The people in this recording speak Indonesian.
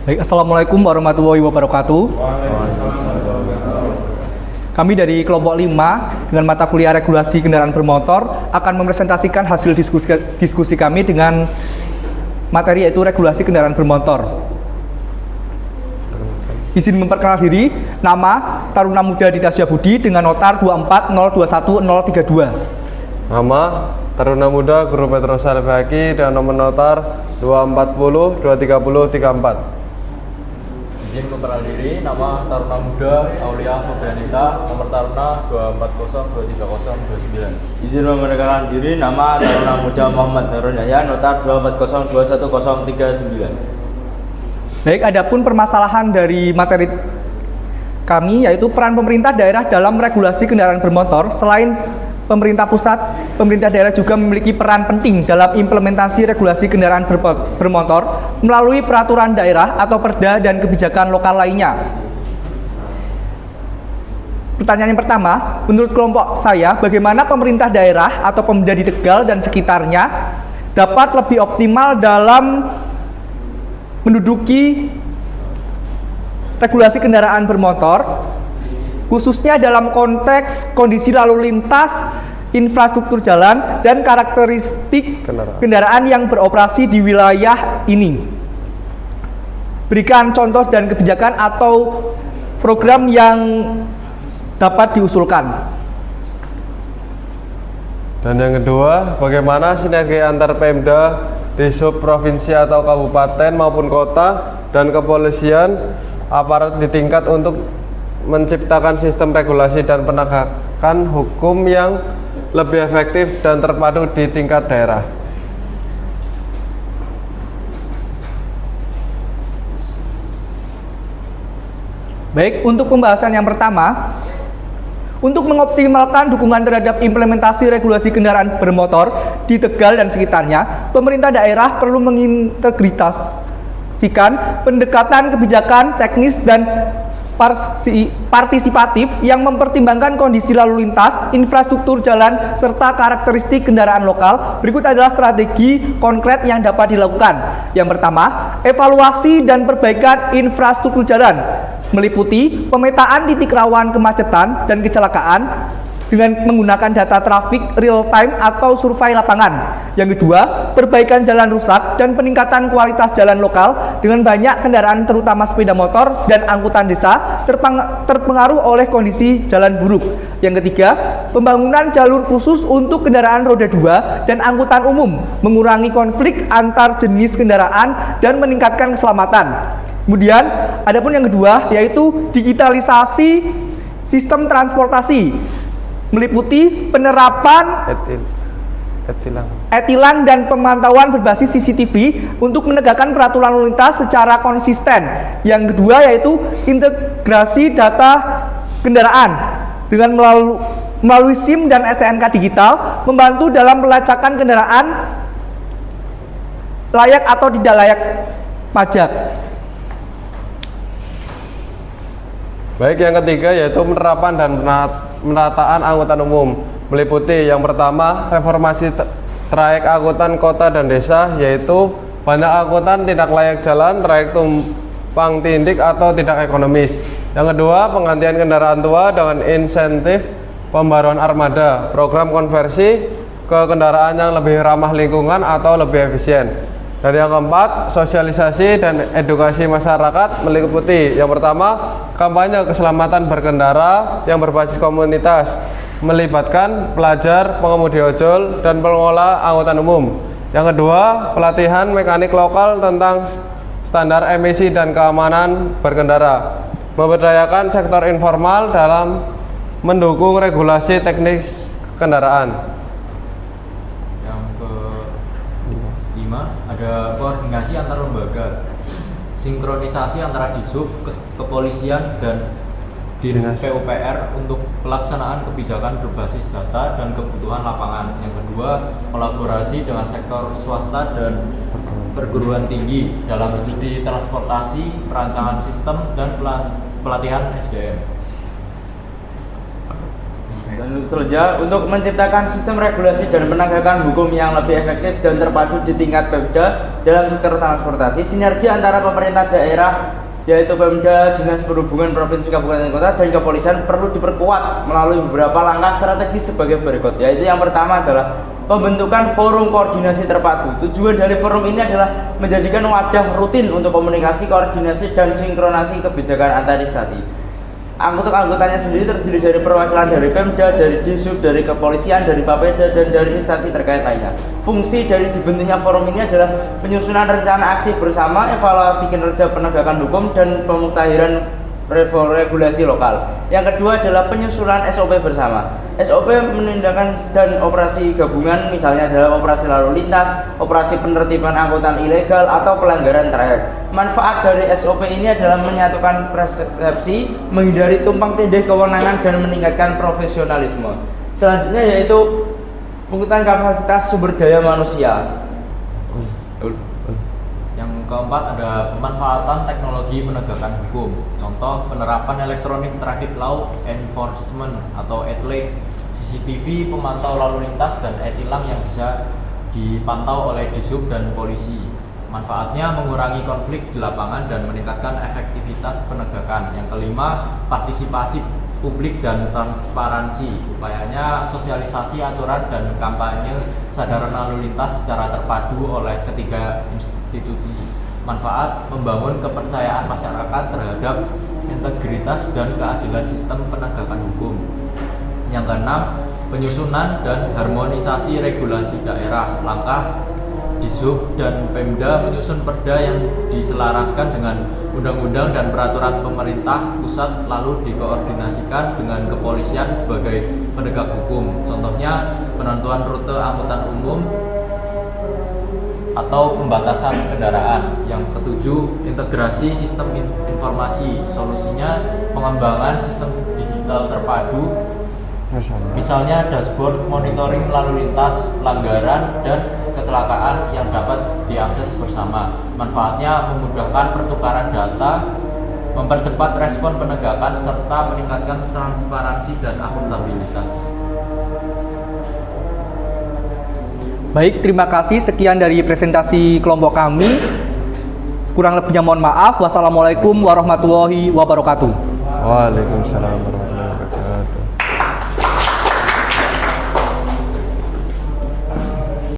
Baik, Assalamualaikum warahmatullahi wabarakatuh. Kami dari kelompok 5 dengan mata kuliah regulasi kendaraan bermotor akan mempresentasikan hasil diskusi kami dengan materi yaitu regulasi kendaraan bermotor. Izin memperkenalkan diri, nama Taruna Muda Didasya Budi dengan notar 240210032. Nama Taruna Muda Guru Petrosa Lebaki dengan nomor notar 240 230 34. Izin memperkenalkan diri, nama Taruna Muda Aulia Febrianita, nomor Taruna 240 230 29. Izin memperkenalkan diri, nama Taruna Muda Muhammad Harun Yahya, notar 240 21039. Baik, adapun permasalahan dari materi kami yaitu peran pemerintah daerah dalam regulasi kendaraan bermotor. Selain pemerintah pusat, pemerintah daerah juga memiliki peran penting dalam implementasi regulasi kendaraan bermotor melalui peraturan daerah atau perda dan kebijakan lokal lainnya. Pertanyaan yang pertama, menurut kelompok saya, bagaimana pemerintah daerah atau Pemda di Tegal dan sekitarnya dapat lebih optimal dalam menduduki regulasi kendaraan bermotor, khususnya dalam konteks kondisi lalu lintas, infrastruktur jalan, dan karakteristik kendaraan yang beroperasi di wilayah ini. Berikan contoh dan kebijakan atau program yang dapat diusulkan. Dan yang kedua, bagaimana sinergi antar Pemda di sub-provinsi atau kabupaten maupun kota dan kepolisian aparat di tingkat untuk menciptakan sistem regulasi dan penegakan hukum yang lebih efektif dan terpadu di tingkat daerah. Baik, untuk pembahasan yang pertama, untuk mengoptimalkan dukungan terhadap implementasi regulasi kendaraan bermotor di Tegal dan sekitarnya, pemerintah daerah perlu mengintegritasikan pendekatan kebijakan teknis dan partisipatif yang mempertimbangkan kondisi lalu lintas, infrastruktur jalan, serta karakteristik kendaraan lokal. Berikut adalah strategi konkret yang dapat dilakukan. Yang pertama, evaluasi dan perbaikan infrastruktur jalan, meliputi pemetaan titik rawan kemacetan dan kecelakaan dengan menggunakan data traffic real time atau survei lapangan. Yang kedua, perbaikan jalan rusak dan peningkatan kualitas jalan lokal dengan banyak kendaraan terutama sepeda motor dan angkutan desa terpengaruh oleh kondisi jalan buruk. Yang ketiga, pembangunan jalur khusus untuk kendaraan roda 2 dan angkutan umum, mengurangi konflik antar jenis kendaraan dan meningkatkan keselamatan. Kemudian, adapun yang kedua yaitu digitalisasi sistem transportasi, meliputi penerapan e-tilang dan pemantauan berbasis CCTV untuk menegakkan peraturan lalu lintas secara konsisten. Yang kedua yaitu integrasi data kendaraan dengan melalui SIM dan STNK digital, membantu dalam pelacakan kendaraan layak atau tidak layak pajak. Baik, yang ketiga yaitu penerapan dan penataan angkutan umum, meliputi yang pertama reformasi trayek angkutan kota dan desa, yaitu banyak angkutan tidak layak jalan, trayek tumpang tindih atau tidak ekonomis. Yang kedua, penggantian kendaraan tua dengan insentif pembaruan armada, program konversi ke kendaraan yang lebih ramah lingkungan atau lebih efisien. Dan yang keempat, sosialisasi dan edukasi masyarakat, meliputi yang pertama, kampanye keselamatan berkendara yang berbasis komunitas, melibatkan pelajar, pengemudi ojol, dan pengelola angkutan umum. Yang kedua, pelatihan mekanik lokal tentang standar emisi dan keamanan berkendara, memberdayakan sektor informal dalam mendukung regulasi teknis kendaraan. Ada koordinasi antar lembaga, sinkronisasi antara Disub, kepolisian, dan Dinas PUPR untuk pelaksanaan kebijakan berbasis data dan kebutuhan lapangan. Yang kedua, kolaborasi dengan sektor swasta dan perguruan tinggi dalam studi transportasi, perancangan sistem, dan pelatihan SDM. Dan selanjutnya, untuk menciptakan sistem regulasi dan penegakan hukum yang lebih efektif dan terpadu di tingkat Pemda dalam sektor transportasi, sinergi antara pemerintah daerah yaitu Pemda, Dinas Perhubungan Provinsi Kabupaten Kota dan Kepolisian perlu diperkuat melalui beberapa langkah strategis sebagai berikut, yaitu yang pertama adalah pembentukan forum koordinasi terpadu. Tujuan dari forum ini adalah menjadikan wadah rutin untuk komunikasi, koordinasi, dan sinkronasi kebijakan antar instansi. Anggotanya sendiri terdiri dari perwakilan dari Pemda, dari Disub, dari Kepolisian, dari Bapeda, dan dari instansi terkait lainnya. Fungsi dari dibentuknya forum ini adalah penyusunan rencana aksi bersama, evaluasi kinerja penegakan hukum, dan pemutahiran regulasi lokal. Yang kedua adalah penyusunan SOP bersama. SOP menindakkan dan operasi gabungan, misalnya dalam operasi lalu lintas, operasi penertiban angkutan ilegal, atau pelanggaran trayek. Manfaat dari SOP ini adalah menyatukan persepsi, menghindari tumpang tindih kewenangan, dan meningkatkan profesionalisme. Selanjutnya yaitu penguatan kapasitas sumber daya manusia. Yang keempat ada pemanfaatan teknologi penegakan hukum. Contoh penerapan Electronic Traffic Law Enforcement atau ETLE, CCTV pemantau lalu lintas, dan e-tilang yang bisa dipantau oleh Disub dan polisi. Manfaatnya mengurangi konflik di lapangan dan meningkatkan efektivitas penegakan. Yang kelima, partisipasi publik dan transparansi. Upayanya sosialisasi aturan dan kampanye kesadaran lalu lintas secara terpadu oleh ketiga institusi. Manfaat membangun kepercayaan masyarakat terhadap integritas dan keadilan sistem penegakan hukum. Yang keenam, penyusunan dan harmonisasi regulasi daerah. Langkah Disub dan Pemda menyusun perda yang diselaraskan dengan undang-undang dan peraturan pemerintah pusat, lalu dikoordinasikan dengan kepolisian sebagai penegak hukum. Contohnya penentuan rute angkutan umum atau pembatasan kendaraan. Yang ketujuh, integrasi sistem informasi. Solusinya pengembangan sistem digital terpadu, misalnya dashboard monitoring lalu lintas, pelanggaran, dan kecelakaan yang dapat diakses bersama. Manfaatnya memudahkan pertukaran data, mempercepat respon penegakan, serta meningkatkan transparansi dan akuntabilitas. Baik, terima kasih. Sekian dari presentasi kelompok kami. Kurang lebihnya mohon maaf. Wassalamualaikum warahmatullahi wabarakatuh. Waalaikumsalam warahmatullahi wabarakatuh.